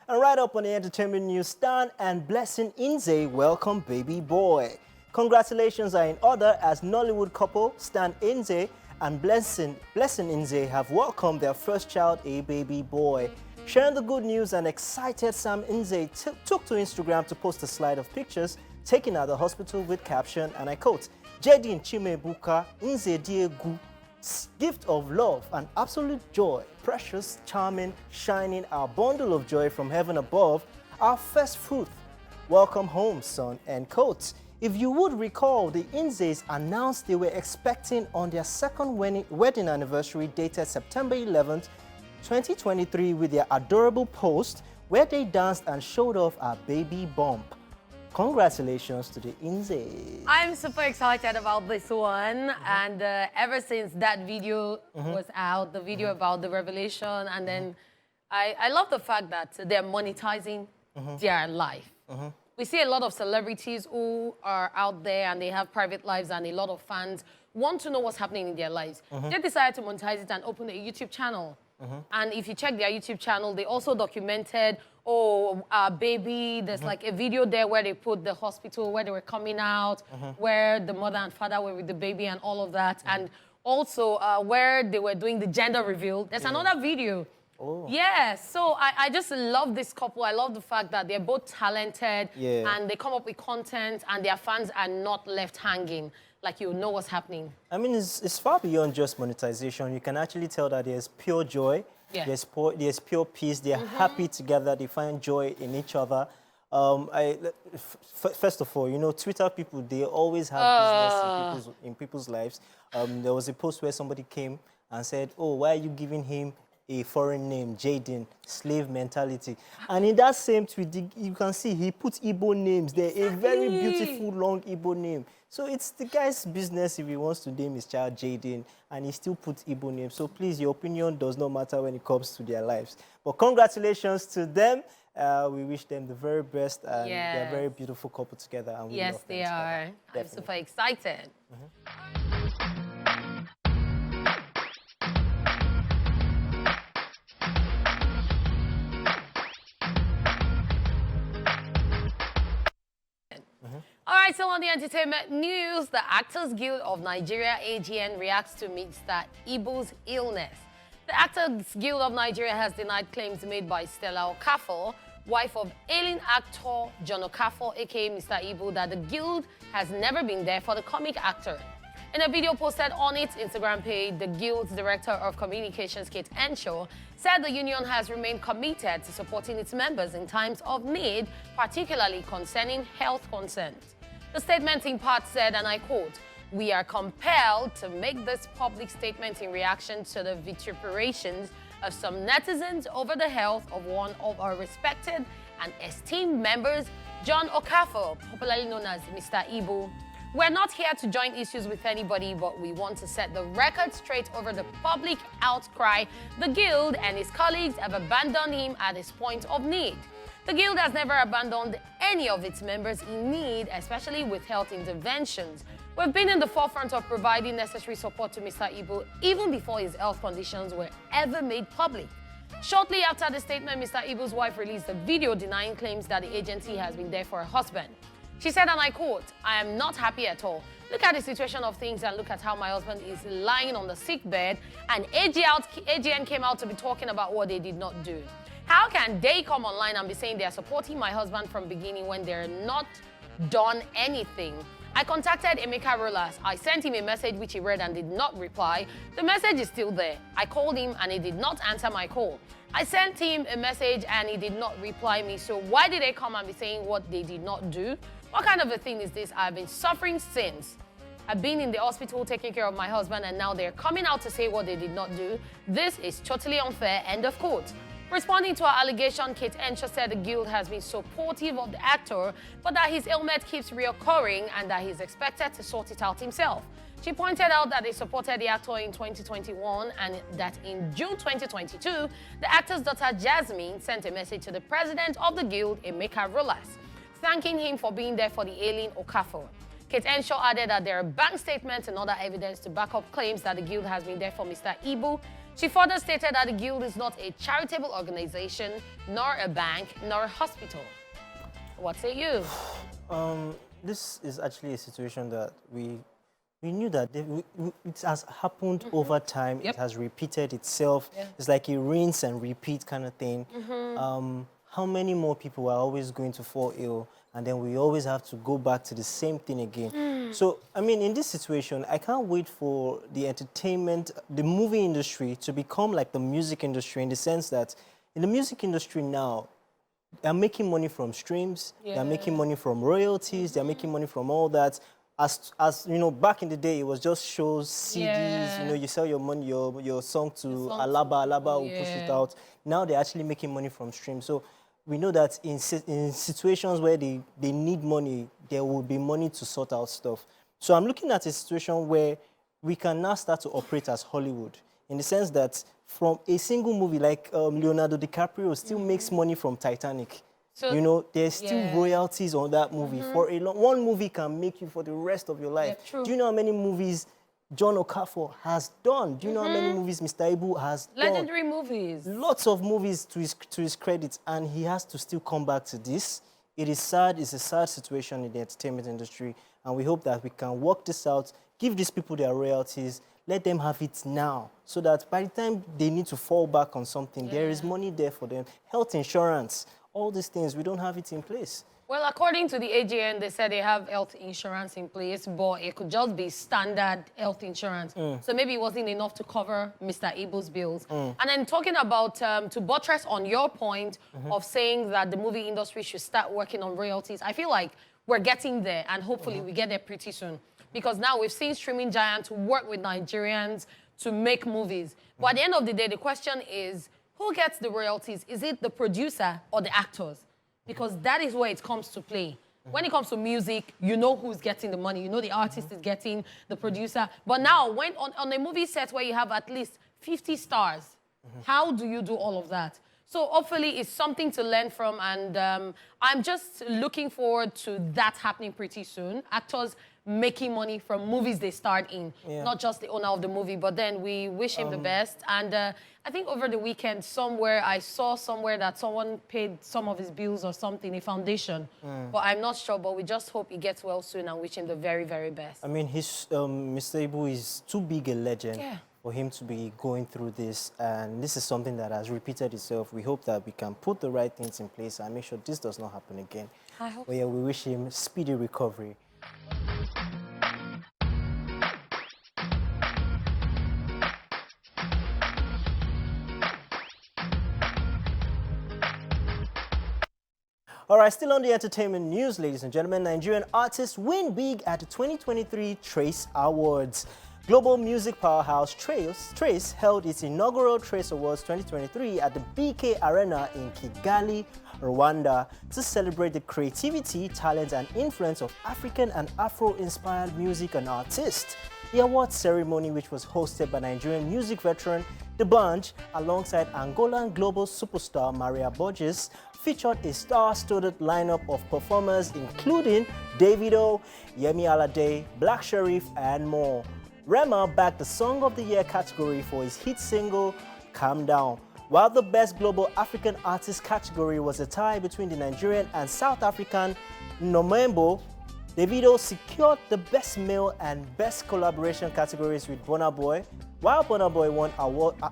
And right up on the entertainment news, Stan and Blessing Inze welcome baby boy. Congratulations are in order as Nollywood couple Stan Inze and Blessing Inze have welcomed their first child, a baby boy. Sharing the good news, and excited Sam Inze took to Instagram to post a slide of pictures taken at the hospital with caption, and I quote, Jedin Chimebuka Inze Diegu, gift of love and absolute joy, precious, charming, shining, our bundle of joy from heaven above, our first fruit. Welcome home, son, end quote. If you would recall, the Inzes announced they were expecting on their second wedding anniversary dated September 11th, 2023 with their adorable post where they danced and showed off our baby bump. Congratulations to the Inzes. I'm super excited about this one, and ever since that video was out, the video about the revelation, and then I love the fact that they're monetizing their life. We see a lot of celebrities who are out there and they have private lives, and a lot of fans want to know what's happening in their lives. They decided to monetize it and open a YouTube channel. And if you check their YouTube channel, they also documented, baby, there's like a video there where they put the hospital, where they were coming out, where the mother and father were with the baby and all of that. And also where they were doing the gender reveal. There's another video. Yeah, so I just love this couple. I love the fact that they're both talented and they come up with content and their fans are not left hanging. Like, you know what's happening. I mean, it's far beyond just monetization. You can actually tell that there's pure joy, there's pure peace, they're happy together, they find joy in each other. First of all, you know, Twitter people, they always have business in people's lives. There was a post where somebody came and said, oh, why are you giving him a foreign name, Jaden, slave mentality? And in that same tweet, you can see he put Igbo names there, a very beautiful, long Igbo name. So it's the guy's business if he wants to name his child Jaden, and he still puts Igbo names. So please, your opinion does not matter when it comes to their lives. But congratulations to them. We wish them the very best, and they're a very beautiful couple together. And we love them together. I'm super excited. All right, so on the entertainment news, the Actors Guild of Nigeria, AGN, reacts to Mr. Ibu's illness. The Actors Guild of Nigeria has denied claims made by Stella Okafor, wife of ailing actor John Okafor, aka Mr. Ibu, that the guild has never been there for the comic actor. In a video posted on its Instagram page, the Guild's Director of Communications, Kate Enshaw, said the union has remained committed to supporting its members in times of need, particularly concerning health concerns. The statement in part said, and I quote, "We are compelled to make this public statement in reaction to the vituperations of some netizens over the health of one of our respected and esteemed members, John Okafor, popularly known as Mr. Ibu. We're not here to join issues with anybody, but we want to set the record straight over the public outcry. The Guild and his colleagues have abandoned him at his point of need. The Guild has never abandoned any of its members in need, especially with health interventions. We've been in the forefront of providing necessary support to Mr. Ibu even before his health conditions were ever made public." Shortly after the statement, Mr. Ibu's wife released a video denying claims that the agency has been there for her husband. She said, and I quote, "I am not happy at all. Look at the situation of things and look at how my husband is lying on the sick bed, and AGN came out to be talking about what they did not do. How can they come online and be saying they are supporting my husband from beginning when they're not done anything? I contacted Emeka Rolas. I sent him a message which he read and did not reply. The message is still there. I called him and he did not answer my call. I sent him a message and he did not reply me. So why did they come and be saying what they did not do? What kind of a thing is this? I've been suffering since. I've been in the hospital taking care of my husband, and now they're coming out to say what they did not do. This is totally unfair," end of quote. Responding to our allegation, Kate Enshaw said the Guild has been supportive of the actor, but that his ailment keeps reoccurring and that he's expected to sort it out himself. She pointed out that they supported the actor in 2021 and that in June 2022, the actor's daughter Jasmine sent a message to the president of the Guild, Emeka Rolas, thanking him for being there for the ailing Okafor. Kate Enshaw added that there are bank statements and other evidence to back up claims that the Guild has been there for Mr. Ibu. She further stated that the guild is not a charitable organization, nor a bank, nor a hospital. What say you? This is actually a situation that we knew that it has happened over time. Yep. It has repeated itself. Yeah. It's like a rinse and repeat kind of thing. How many more people are always going to fall ill, and then we always have to go back to the same thing again? So, I mean, in this situation, I can't wait for the entertainment, the movie industry to become like the music industry, in the sense that in the music industry now, they're making money from streams, they're making money from royalties, they're making money from all that. As you know, back in the day, it was just shows, CDs, you know, you sell your money, your song to Alaba will push it out. Now they're actually making money from streams. So we know that in situations where they need money, there will be money to sort out stuff. So I'm looking at a situation where we can now start to operate as Hollywood, in the sense that from a single movie, like Leonardo DiCaprio still makes money from Titanic. So, you know, there's still royalties on that movie. For one movie can make you for the rest of your life. Do you know how many movies John Okafor has done? Do you know how many movies Mr. Ibu has done? Legendary movies. Lots of movies to his credit, and he has to still come back to this. It is sad. It's a sad situation in the entertainment industry, and we hope that we can work this out, give these people their royalties, let them have it now, so that by the time they need to fall back on something, there is money there for them. Health insurance, all these things, we don't have it in place. Well, according to the AGN, they said they have health insurance in place, but it could just be standard health insurance. So maybe it wasn't enough to cover Mr. Ibu's bills. And then talking about, to buttress on your point of saying that the movie industry should start working on royalties, I feel like we're getting there, and hopefully we get there pretty soon. Because now we've seen streaming giants work with Nigerians to make movies. But at the end of the day, the question is, who gets the royalties? Is it the producer or the actors? Because that is where it comes to play. When it comes to music, you know who's getting the money. You know the artist is getting the producer. But now, when on a movie set where you have at least 50 stars, how do you do all of that? So hopefully it's something to learn from, and I'm just looking forward to that happening pretty soon. Actors making money from movies they starred in, not just the owner of the movie, but then we wish him the best. And I think over the weekend I saw somewhere that someone paid some of his bills or something, a foundation. But I'm not sure, but we just hope he gets well soon and wish him the very, very best. I mean, Mr. Ibu is too big a legend for him to be going through this, and this is something that has repeated itself. We hope that we can put the right things in place and make sure this does not happen again. I hope so. Yeah, we wish him speedy recovery. All right, still on the entertainment news, ladies and gentlemen, Nigerian artists win big at the 2023 Trace Awards. Global music powerhouse Trace held its inaugural Trace Awards 2023 at the BK Arena in Kigali, Rwanda, to celebrate the creativity, talent, and influence of African and Afro-inspired music and artists. The awards ceremony, which was hosted by Nigerian music veteran D'banj alongside Angolan global superstar Maria Borges, featured a star-studded lineup of performers including Davido, Yemi Alade, Black Sherif, and more. Rema bagged the Song of the Year category for his hit single, Calm Down, while the Best Global African Artist category was a tie between the Nigerian and South African Nomembo. Davido secured the Best Male and Best Collaboration categories with Burna Boy, while Burna Boy won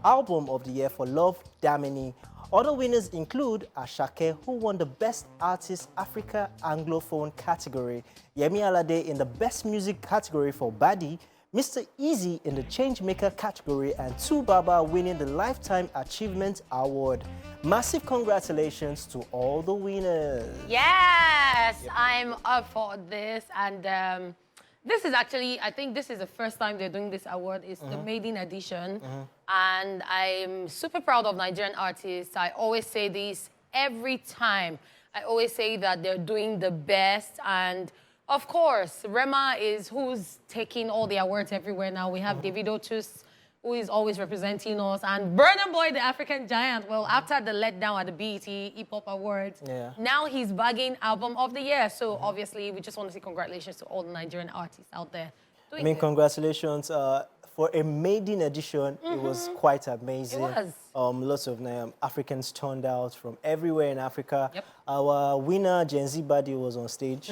Album of the Year for Love Damini. Other winners include Ashake, who won the Best Artist Africa Anglophone category, Yemi Alade in the Best Music category for Badi, Mr. Easy in the Changemaker category, and Baba winning the Lifetime Achievement Award. Massive congratulations to all the winners. Yes, I'm up for this. And this is actually, I think this is the first time they're doing this award. It's the maiden edition. And I'm super proud of Nigerian artists. I always say this every time. I always say that they're doing the best. And of course, Rema is who's taking all the awards everywhere now. We have Davido too, who is always representing us, and Burna Boy, the African giant. Well, after the letdown at the BET Hip Hop Awards, now he's bagging Album of the Year. So obviously, we just want to say congratulations to all the Nigerian artists out there. I mean, congratulations. For a maiden edition, it was quite amazing. It was. Lots of Africans turned out from everywhere in Africa. Yep. Our winner, Gen Z Badi, was on stage.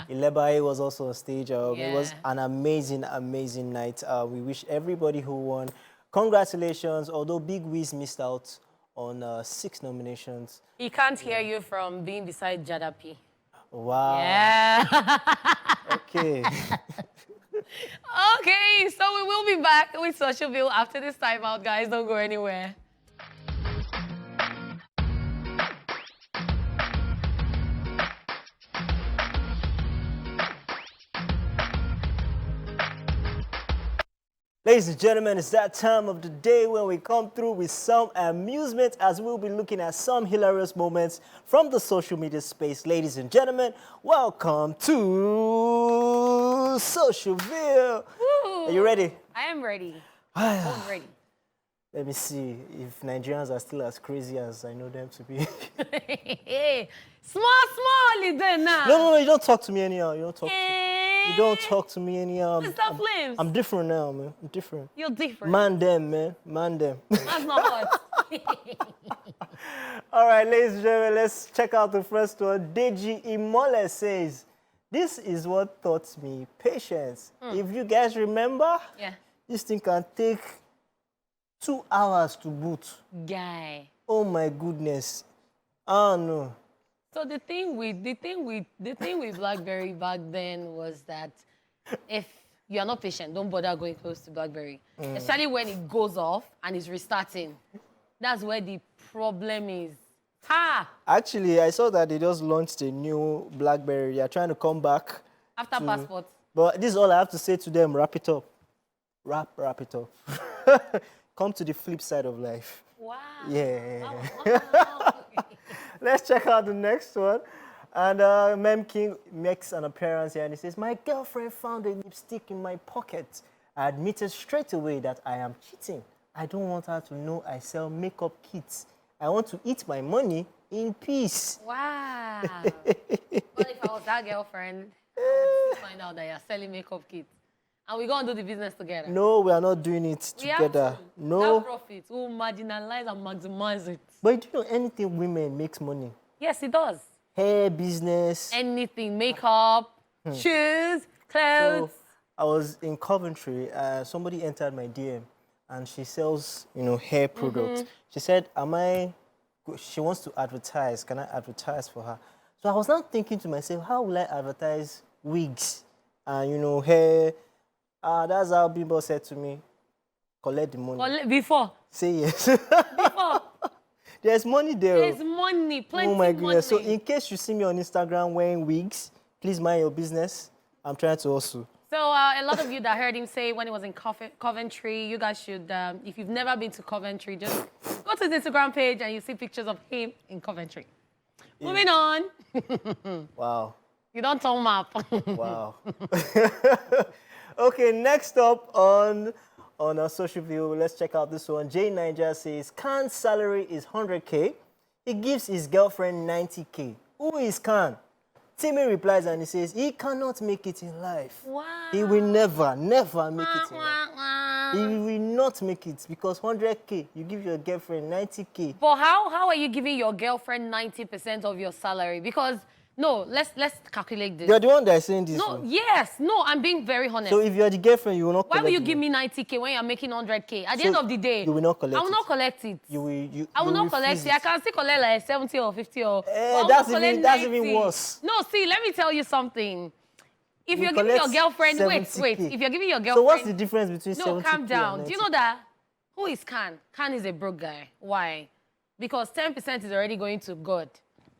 Ilebae was also on stage. It was an amazing, amazing night. We wish everybody who won congratulations, although Big Wiz missed out on 6 nominations. He can't hear you from being beside Jada P. Wow. Yeah. Okay. Okay, so we will be back with Social Bill after this timeout, guys. Don't go anywhere. Ladies and gentlemen, it's that time of the day when we come through with some amusement as we'll be looking at some hilarious moments from the social media space. Ladies and gentlemen, welcome to Social Bill. Are you ready? I am ready. I'm ready. Let me see if Nigerians are still as crazy as I know them to be. Small, little now. No, you don't talk to me anyhow. You don't talk. You don't talk to me anyhow. Mr. Flames. I'm different now, man. I'm different. You're different. Man them, man. Man them. That's not hot. All right, ladies and gentlemen, let's check out the first one. Deji Imole says, this is what taught me patience. If you guys remember, this thing can take 2 hours to boot. Guy. Oh my goodness. Oh no. So the thing with BlackBerry back then was that if you are not patient, don't bother going close to BlackBerry. Especially when it goes off and it's restarting. That's where the problem is. Ha! Actually, I saw that they just launched a new BlackBerry. They are trying to come back. After passport. But this is all I have to say to them. Wrap it up. Wrap it up. Come to the flip side of life. Wow. Yeah. Let's check out the next one. And Mem King makes an appearance here and he says, my girlfriend found a lipstick in my pocket. I admitted straight away that I am cheating. I don't want her to know I sell makeup kits. I want to eat my money in peace. Wow. But if I was that girlfriend, I would find out that you're selling makeup kits. And we're going to do the business together. No, we are not doing it together. No. That profit, we'll marginalize and maximize it. But do you know anything women makes money? Yes, it does. Hair, business. Anything, makeup, shoes, clothes. So, I was in Coventry, somebody entered my DM and she sells, hair products. She said, she wants to advertise. Can I advertise for her? So I was now thinking to myself, how will I advertise wigs and, hair? That's how Bimbo said to me, collect the money. Before? Say yes. Before? There's money there. There's money, plenty Oh my goodness. money. So in case you see me on Instagram wearing wigs, please mind your business. I'm trying to hustle. So a lot of you that heard him say when he was in Coventry, you guys should, if you've never been to Coventry, just go to his Instagram page and you see pictures of him in Coventry. Yeah. Moving on. Wow. You don't turn map. Wow. Okay, next up on our social view, let's check out this one. Jay Niger says, Khan's salary is 100K. He gives his girlfriend 90K. Who is Khan? Timmy replies and he says, he cannot make it in life. Wow. He will never make it in life. He will not make it because 100K, you give your girlfriend 90K. But how are you giving your girlfriend 90% of your salary? Because no, let's calculate this. You're the one that is saying this. No, yes, no, I'm being very honest. So if you're the girlfriend, you will not collect Why will you give me 90K when you're making 100K? At the end of the day, you will not collect it. I will not collect it. I will not collect it. I can still collect like 70 or 50 or... that's even worse. No, see, let me tell you something. If you're giving your girlfriend... 70K. Wait. If you're giving your girlfriend... So what's the difference between 70K No, calm down. and 90K? Do you know that? Who is Khan? Khan is a broke guy. Why? Because 10% is already going to God.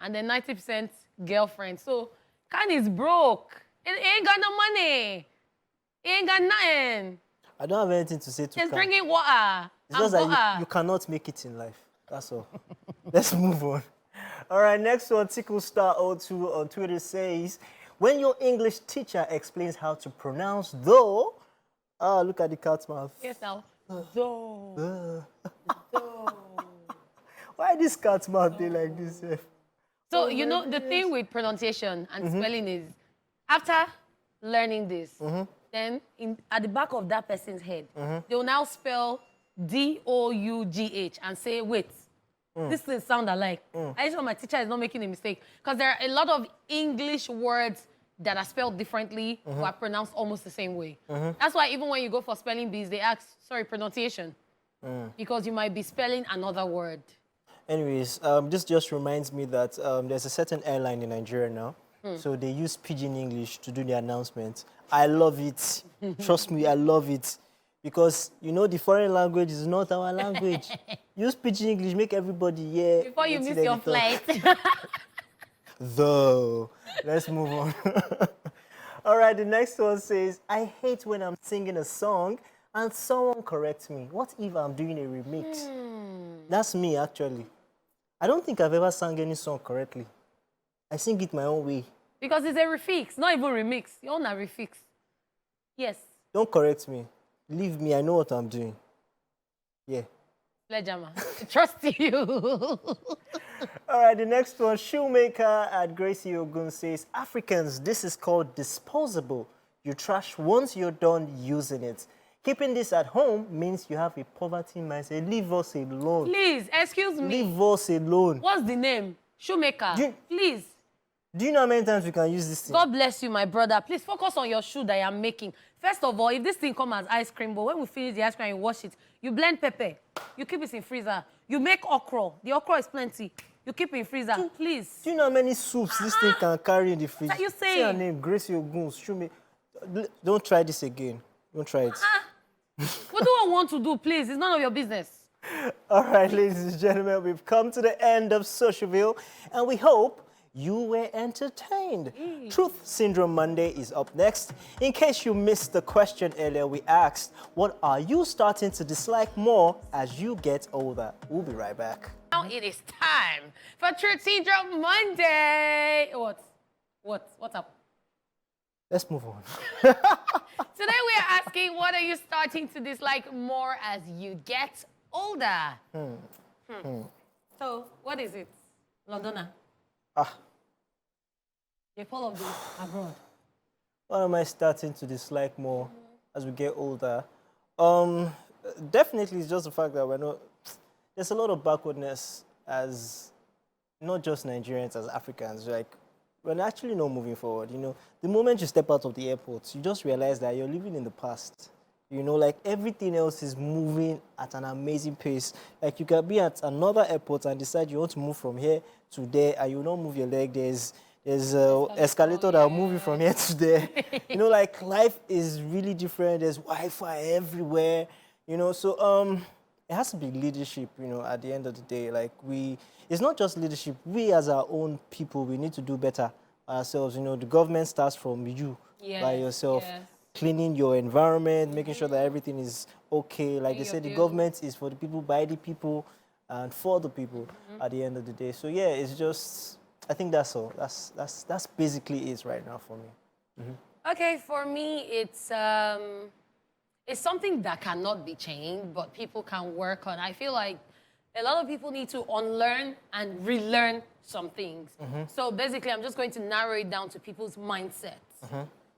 And then 90% girlfriend. So... Khan is broke. He ain't got no money. He ain't got nothing. I don't have anything to say to Khan. He's drinking water. It's just that you cannot make it in life. That's all. Let's move on. All right, next one, TickleStar02 on Twitter says, when your English teacher explains how to pronounce though, look at the cat's mouth. Yes, now. Though. Why this cat's mouth they like this? So, you know, the thing with pronunciation and spelling is, after learning this, then at the back of that person's head, they will now spell D-O-U-G-H and say, wait, this thing sound alike. I just know my teacher is not making a mistake. Because there are a lot of English words that are spelled differently or are pronounced almost the same way. That's why even when you go for spelling bees, they ask, sorry, pronunciation. Because you might be spelling another word. Anyways, this just reminds me that there's a certain airline in Nigeria now. So they use Pidgin English to do the announcements. I love it. Trust me, I love it. Because, you know, the foreign language is not our language. Use Pidgin English, make everybody hear. Before you miss your flight. Though. Let's move on. All right, the next one says, I hate when I'm singing a song and someone corrects me. What if I'm doing a remix? That's me, actually. I don't think I've ever sang any song correctly. I sing it my own way. Because it's a refix, not even remix. You're on a refix. Yes. Don't correct me. Leave me, I know what I'm doing. Yeah. Sledgehammer. Trust you. All right, the next one, Shoemaker at Gracie Ogun says, Africans, this is called disposable. You trash once you're done using it. Keeping this at home means you have a poverty mindset. Leave us alone. Please, excuse me. Leave us alone. What's the name? Shoemaker. Please. Do you know how many times we can use this thing? God bless you, my brother. Please focus on your shoe that I am making. First of all, if this thing comes as ice cream, but when we finish the ice cream and you wash it, you blend pepper. You keep it in freezer. You make okra. The okra is plenty. You keep it in freezer. Please. Do you know how many soups this thing can carry in the fridge? What are you saying? Say her name, Gracie Ogun. Don't try this again. Don't try it. What do I want to do, please? It's none of your business. All right, ladies and gentlemen, we've come to the end of Socialville, and we hope you were entertained. Truth Syndrome Monday is up next. In case you missed the question earlier, we asked, what are you starting to dislike more as you get older? We'll be right back. Now it is time for Truth Syndrome Monday. What's up? Let's move on. Today we are asking, what are you starting to dislike more as you get older? So, what is it? Londona? You're full of this abroad. What am I starting to dislike more as we get older? Definitely it's just the fact that there's a lot of backwardness as not just Nigerians, as Africans. Like, we're actually not moving forward, you know. The moment you step out of the airport, you just realize that you're living in the past. You know, like everything else is moving at an amazing pace. Like you can be at another airport and decide you want to move from here to there and you will not move your leg. There's escalator that will move you from here to there. You know, like life is really different. There's Wi-Fi everywhere, you know. So it has to be leadership, you know, at the end of the day. Like it's not just leadership. We as our own people, we need to do better ourselves. You know, the government starts from you by yourself. Yes. Cleaning your environment, making sure that everything is okay. Like they say, the government is for the people, by the people, and for the people at the end of the day. So yeah, it's just, I think that's all. That's basically it right now for me. Okay, for me, it's something that cannot be changed, but people can work on. I feel like a lot of people need to unlearn and relearn some things. So basically, I'm just going to narrow it down to people's mindsets.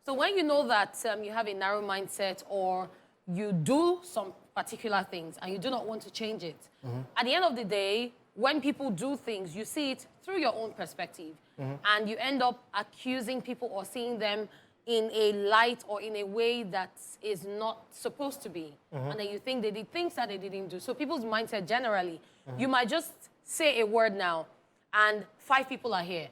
So when you know that you have a narrow mindset or you do some particular things and you do not want to change it, at the end of the day, when people do things, you see it through your own perspective and you end up accusing people or seeing them in a light or in a way that is not supposed to be. And then you think they did things that they didn't do. So people's mindset generally, you might just say a word now and 5 people are here.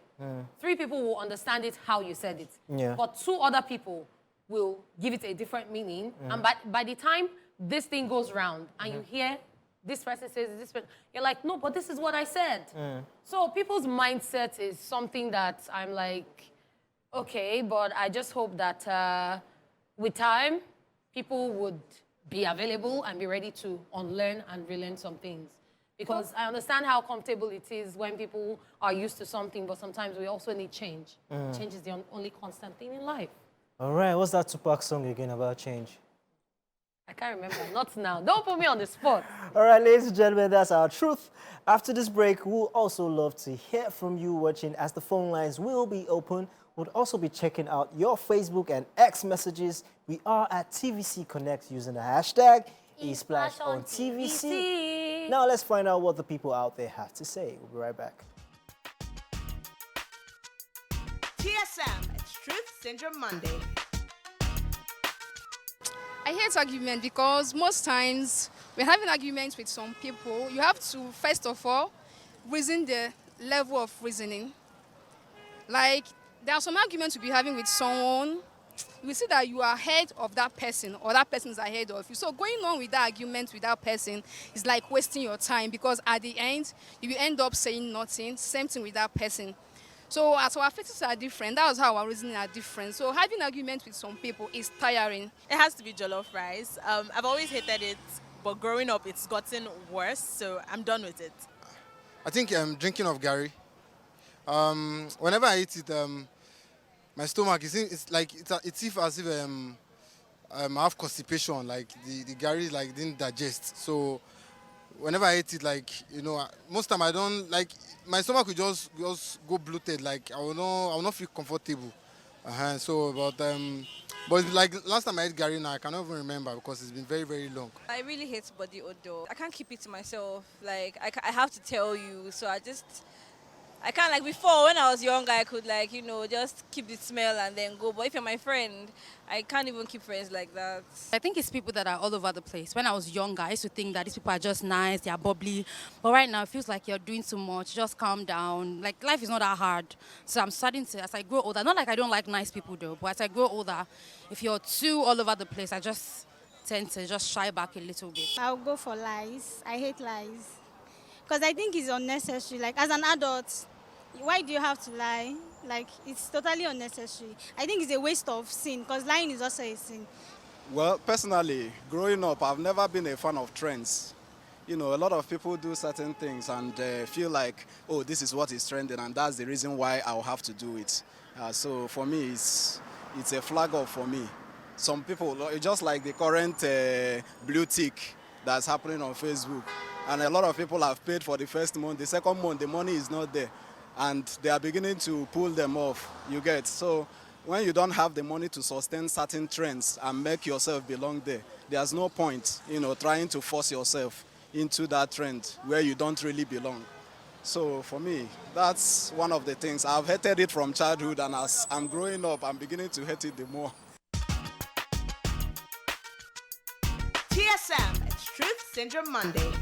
3 people will understand it how you said it. But 2 other people will give it a different meaning. And by the time this thing goes round and you hear this person says this, you're like, no, but this is what I said. So people's mindset is something that I'm like, okay, but I just hope that with time, people would be available and be ready to unlearn and relearn some things. Because I understand how comfortable it is when people are used to something, but sometimes we also need change. Change is the only constant thing in life. All right, what's that Tupac song again about change? I can't remember. Not now. Don't put me on the spot. All right, ladies and gentlemen, that's our truth. After this break, we'll also love to hear from you watching as the phone lines will be open. We'll also be checking out your Facebook and X messages. We are at TVC Connect using the hashtag ESplash on TVC. Now let's find out what the people out there have to say. We'll be right back. TSM, it's Truth Syndrome Monday. I hate argument because most times we're having arguments with some people. You have to, first of all, reason the level of reasoning. Like, there are some arguments you'll be having with someone. You see that you are ahead of that person or that person is ahead of you. So going on with that argument with that person is like wasting your time because at the end, you will end up saying nothing. Same thing with that person. So as our faces are different, that was how our reasoning are different. So having arguments with some people is tiring. It has to be jollof rice. I've always hated it, but growing up, it's gotten worse, so I'm done with it. I think drinking of Gary. Whenever I eat it, my stomach it's like it's as if I have constipation. Like the Gary like didn't digest. So whenever I eat it, like most time I don't like my stomach will just go bloated. Like I will not feel comfortable. So but like last time I ate Gary now I cannot even remember because it's been very very long. I really hate body odor. I can't keep it to myself. Like I have to tell you. So I can't, like before when I was younger I could like just keep the smell and then go. But if you're my friend, I can't even keep friends like that. I think it's people that are all over the place. When I was younger, I used to think that these people are just nice, they are bubbly. But right now, it feels like you're doing too much. Just calm down. Like, life is not that hard. So I'm starting to, as I grow older, not like I don't like nice people though, but as I grow older, if you're too all over the place, I just tend to just shy back a little bit. I'll go for lies. I hate lies. Because I think it's unnecessary. Like, as an adult, why do you have to lie? Like, it's totally unnecessary. I think it's a waste of sin, because lying is also a sin. Well, personally, growing up, I've never been a fan of trends. A lot of people do certain things and feel like, oh, this is what is trending, and that's the reason why I'll have to do it. So for me, it's a flag up for me. Some people, just like the current blue tick that's happening on Facebook, and a lot of people have paid for the first month. The second month, the money is not there. And they are beginning to pull them off, you get. So when you don't have the money to sustain certain trends and make yourself belong there, there's no point, trying to force yourself into that trend where you don't really belong. So for me, that's one of the things. I've hated it from childhood, and as I'm growing up, I'm beginning to hate it the more. TSM, it's Truth Syndrome Monday.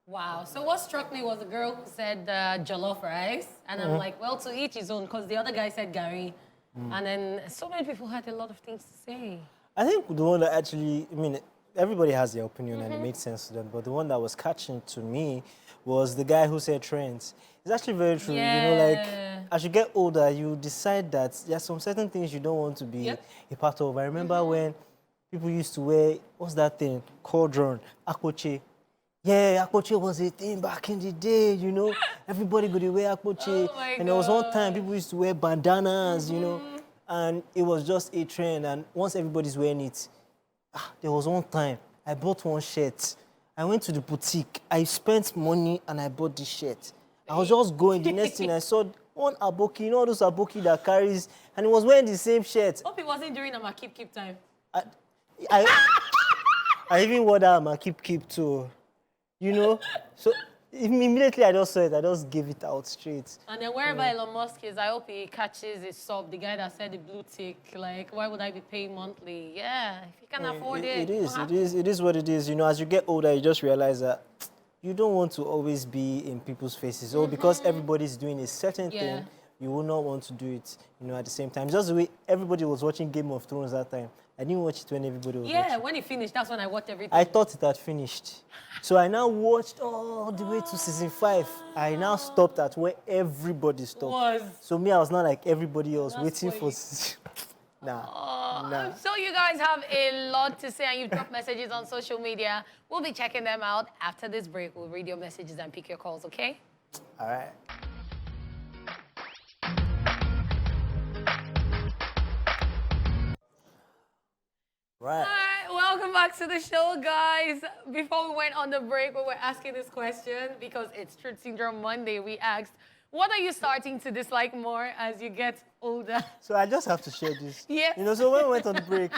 Wow. So what struck me was the girl who said jollof rice. And I'm like, well, to each his own, because the other guy said Gary. And then so many people had a lot of things to say. I think the one that actually, everybody has their opinion and it makes sense to them, but the one that was catching to me was the guy who said trends. It's actually very true. Yeah. As you get older, you decide that there are some certain things you don't want to be a part of. I remember when people used to wear, what's that thing? Cauldron, akpoche. Yeah, akpoche was a thing back in the day, Everybody could wear akpoche. And there was one time people used to wear bandanas, and it was just a trend. And once everybody's wearing it, there was one time I bought one shirt. I went to the boutique. I spent money and I bought this shirt. I was just going. The next thing I saw one aboki, all those aboki that carries, and he was wearing the same shirt. Hope it wasn't during my keep time. I even wore that my keep too. So immediately I just saw it, I just gave it out straight. And then wherever Elon Musk is, I hope he catches his sub, the guy that said the blue tick. Like, why would I be paying monthly? Yeah, if you can afford it. It is what it is. As you get older, you just realize that you don't want to always be in people's faces. Or because everybody's doing a certain thing, you will not want to do it, at the same time. Just the way everybody was watching Game of Thrones that time. I didn't watch it when everybody was watching. Yeah, when it finished, that's when I watched everything. I thought it had finished. So I now watched all the way to season 5. I now stopped at where everybody stopped. So me, I was not like everybody else waiting for season. Nah. I'm sure you guys have a lot to say and you've dropped messages on social media. We'll be checking them out after this break. We'll read your messages and pick your calls, okay? All right. Right. All right, welcome back to the show, guys. Before we went on the break, we were asking this question because it's Truth Syndrome Monday. We asked, what are you starting to dislike more as you get older? So I just have to share this. Yes. You know, so when we went on the break,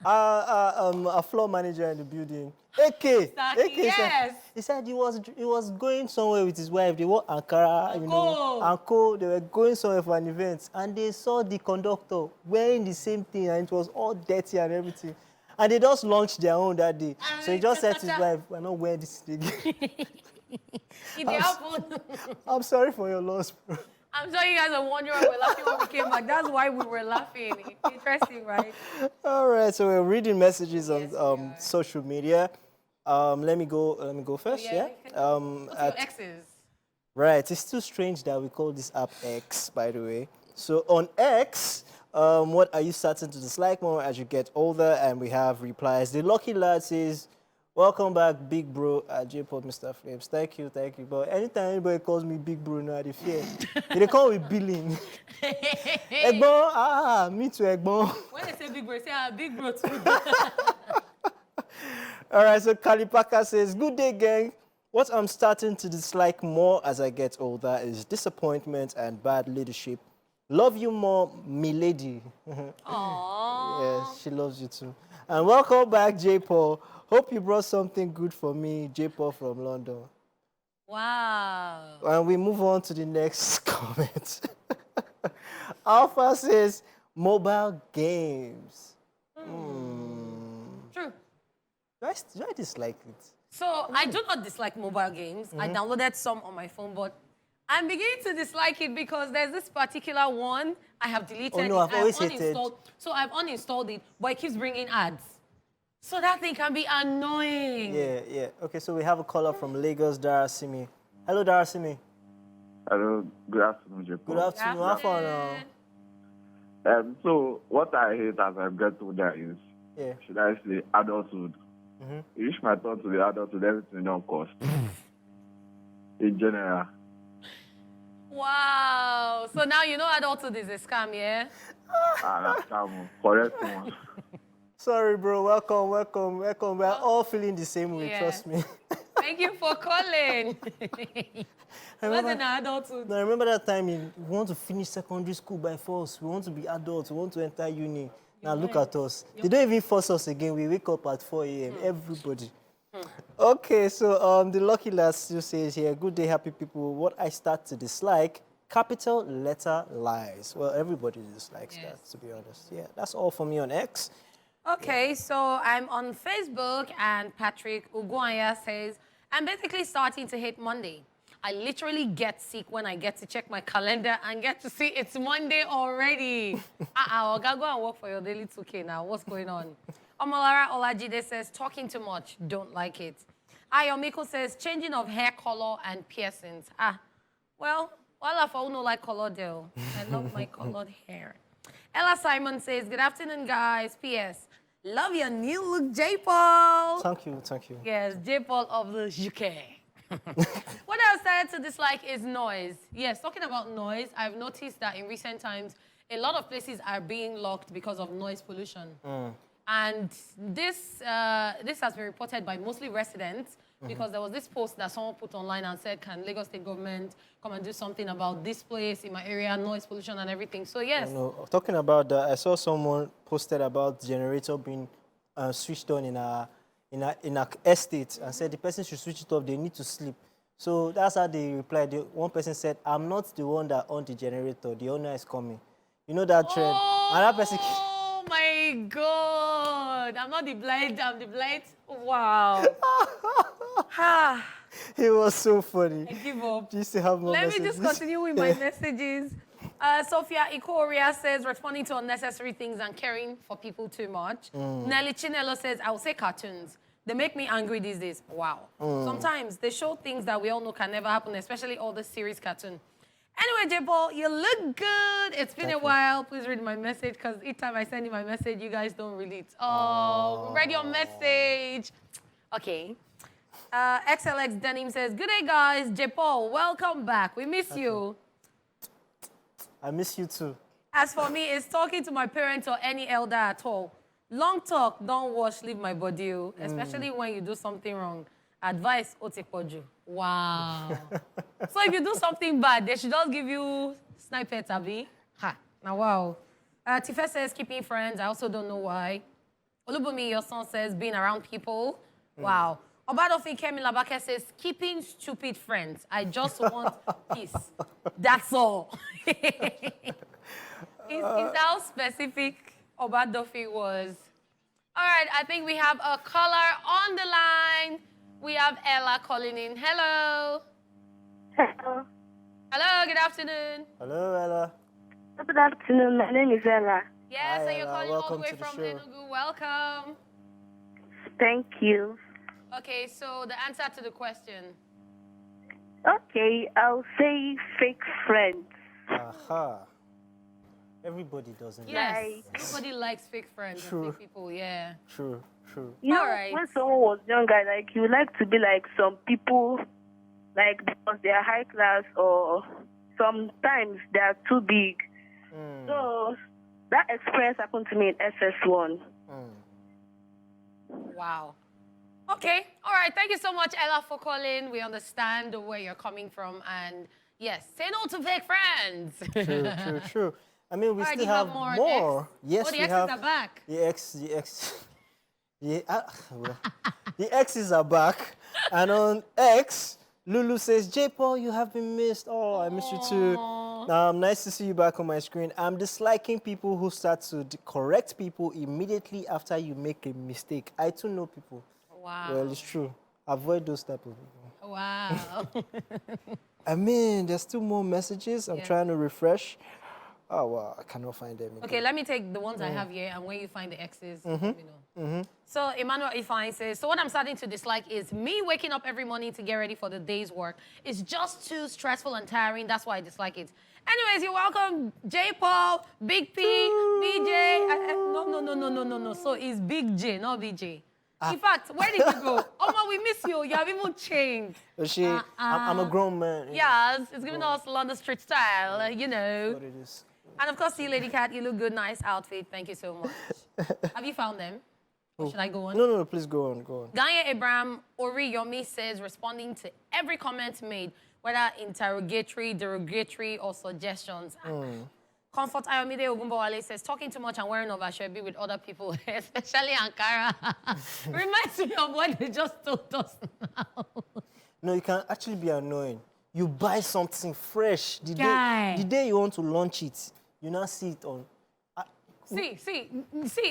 a floor manager in the building, AK, Yes. he said he was going somewhere with his wife. They wore Ankara, you know, Anko. They were going somewhere for an event, and they saw the conductor wearing the same thing, and it was all dirty and everything. And they just launched their own that day. So he just said to his wife, "We're not wearing this thing." I'm sorry for your loss, bro. I'm sure you guys are wondering why we're laughing when we came back. That's why we were laughing. Interesting, right? All right, so we're reading messages on social media. Let me go first. Yeah. What's your exes? Right, it's still strange that we call this app X, by the way. So on X, what are you starting to dislike more as you get older? And we have replies. The Lucky Lad says, welcome back, big bro, at J-Pop, Mr. Flames. Thank you. But anytime anybody calls me big bro now, they fear. They call me billing. Egbon, me too, Egbon. When they say big bro, say big bro too. All right, so Kalipaka says, good day, gang. What I'm starting to dislike more as I get older is disappointment and bad leadership. Love you more, milady. Aww. Yes, she loves you too. And welcome back, J-Paul. Hope you brought something good for me, J-Paul from London. Wow. And we move on to the next comment. Alpha says, mobile games. True. Do I dislike it? So I do not dislike mobile games. I downloaded some on my phone, but I'm beginning to dislike it because there's this particular one I have deleted. Oh no, I've always hated. So I've uninstalled it, but it keeps bringing ads. So that thing can be annoying. Yeah. Okay, so we have a caller from Lagos, Darasimi. Hello, Darasimi. Hello, good afternoon, Jacob. Good afternoon. How far now? So what I hate as I get older is, should I say, adulthood. You reach my thought to the adulthood, everything don't cost. In general. Wow. So now you know adulthood is a scam, yeah? That's scam. Correct one. Sorry, bro. Welcome. We're all feeling the same way, trust me. Thank you for calling. What's an adulthood? Now, I remember that time we want to finish secondary school by force. We want to be adults. We want to enter uni. Now, look at us. They don't even force us again. We wake up at 4 a.m. Everybody. Okay, so the Lucky Last still says here, good day, happy people. What I start to dislike, capital letter lies. Well, everybody dislikes that, to be honest. Yeah, that's all for me on X. Okay, so I'm on Facebook, and Patrick Uguaya says, I'm basically starting to hate Monday. I literally get sick when I get to check my calendar and get to see it's Monday already. I'll go and work for your daily 2K now. What's going on? Omolara Olajide says, talking too much, don't like it. Ayomiko says, changing of hair color and piercings. Well, I don't like color though. I love my colored hair. Ella Simon says, good afternoon, guys. P.S. Love your new look, J-Paul. Thank you. Yes, J-Paul of the UK. What I've started to dislike is noise. Yes, talking about noise, I've noticed that in recent times, a lot of places are being locked because of noise pollution. And this has been reported by mostly residents because there was this post that someone put online and said, can Lagos State government come and do something about this place in my area, noise pollution and everything. So yes. Talking about that, I saw someone posted about generator being switched on in a estate and said the person should switch it off, they need to sleep. So that's how they replied. One person said, I'm not the one that owns the generator, the owner is coming. You know that trend? Another person... Oh my God. I'm not the blind, I'm the blind. Wow. It was so funny. I give up. Just to have more Let messages. me just continue with my messages. Sophia Ikoria says, responding to unnecessary things and caring for people too much. Nelly Chinelo says, I will say cartoons. They make me angry these days. Wow. Sometimes they show things that we all know can never happen, especially all the series cartoon. Anyway, J-Paul, you look good. It's been a while. Please read my message, because each time I send you my message, you guys don't read it. Oh, read your message. Okay. XLX Denim says, good day, guys. J-Paul, welcome back. We miss you. I miss you too. As for me, it's talking to my parents or any elder at all. Long talk, don't wash, leave my body, especially when you do something wrong. Advice, otepoju. Wow. So if you do something bad, they should just give you sniper tabi. Ha. Now, wow. Tifa says keeping friends. I also don't know why. Olubumi, your son says being around people. Wow. Obadofi Kemi Labake says keeping stupid friends. I just want peace. That's all. Is how specific Obadofi was. All right, I think we have a caller on the line. We have Ella calling in. Hello. Hello. Hello, good afternoon. Hello, Ella. Good afternoon. My name is Ella. Yes, Hi, and you're Ella. calling all the Welcome way to the from show. Enugu. Welcome. Thank you. Okay, so the answer to the question. Okay, I'll say fake friends. Aha. Everybody doesn't. Yes, everybody likes fake friends True. and fake people, yeah. True. You know, Alright. when someone was younger, like, you like to be like some people, like, because they are high class or sometimes they are too big. So that experience happened to me in SS1. Wow. Okay, all right. Thank you so much, Ella, for calling. We understand where you're coming from. And yes, say no to fake friends. True. I mean, we All right, still you have have more more. X? Yes, Oh, the we X's have. are back. The X. Yeah, well, the X's are back. And on X, Lulu says, J. Paul, you have been missed. Oh, I miss you too. Nice to see you back on my screen. I'm disliking people who start to correct people immediately after you make a mistake. I too know people. Wow. Well, it's true. Avoid those type of people. Wow. I mean, there's still more messages. I'm trying to refresh. Oh, wow, I cannot find them. Okay, let me take the ones I have here, and when you find the X's, let me know. So Emmanuel Ifeanyi says, so what I'm starting to dislike is me waking up every morning to get ready for the day's work. It's just too stressful and tiring. That's why I dislike it. Anyways, you're welcome, J. Paul, Big P, BJ. No. So it's Big J, not BJ. In fact, where did you go? Oh, we miss you. You have even changed. I'm a grown man. Yes, it's giving us London street style, you know. What it is. And of course, see, Lady Cat, you look good, nice outfit. Thank you so much. Have you found them? Or should I go on? No, please go on. Ganya Abraham Oriyomi says, responding to every comment made, whether interrogatory, derogatory, or suggestions. Comfort Ayomide Ogunbowale says, talking too much and wearing overshabi with other people, especially Ankara. Reminds me of what they just told us now. No, you can actually be annoying. You buy something fresh the day you want to launch it. You now see it on. See,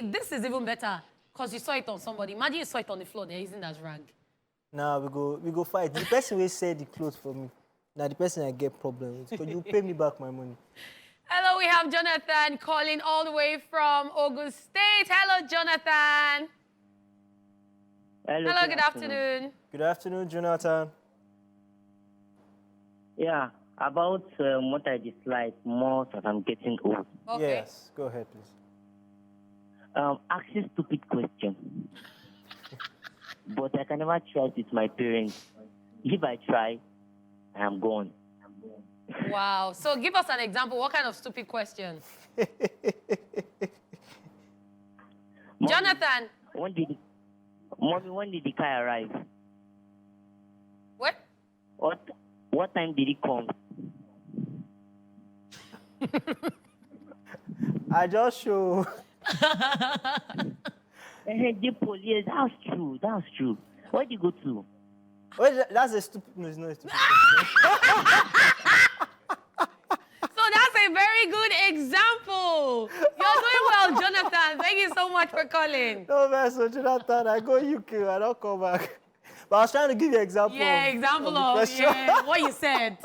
this is even better because you saw it on somebody. Imagine you saw it on the floor, they're using that as rag. Now we go fight. The person will sell the clothes for me. Now the person I get problem with, because you pay me back my money. Hello, we have Jonathan calling all the way from Ogun State. Hello, Jonathan. Hello, good afternoon. Good afternoon, Jonathan. Yeah, about what I dislike most as I'm getting old. Okay. Yes, go ahead, please. Asking stupid questions. But I can never try it with my parents. If I try, I am gone. Wow. So give us an example. What kind of stupid question? Jonathan. When did the car arrive? What? What time did it come? I just show. The police, that's true. Where did you go to? Wait, that's a stupid. No, it's not a stupid. So that's a very good example. You're doing well, Jonathan. Thank you so much for calling. No, man, so Jonathan, I go UK, I don't come back. But I was trying to give you an example. Yeah, example of what you said.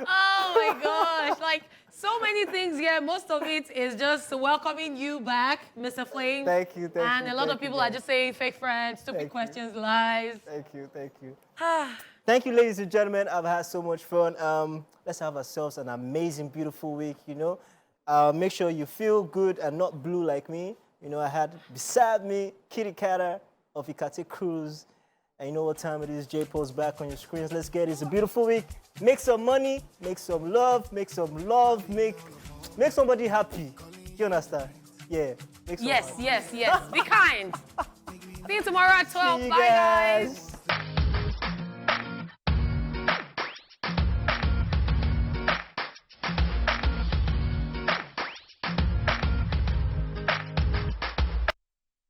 Oh my gosh, like so many things here. Most of it is just welcoming you back, Mr. Flame. Thank you. And a lot of people are just saying fake friends, stupid questions, lies. Thank you. Thank you, ladies and gentlemen. I've had so much fun. Let's have ourselves an amazing, beautiful week, you know. Make sure you feel good and not blue like me. You know, I had beside me Kitty Catter of Ikate Cruise. And you know what time it is. J Paul's back on your screens. Let's get it. It's a beautiful week. Make some money, make some love, make Make somebody happy. You understand? Yeah. Make Yes, someone yes, yes. Be kind. See you tomorrow at 12. See you Bye, guys.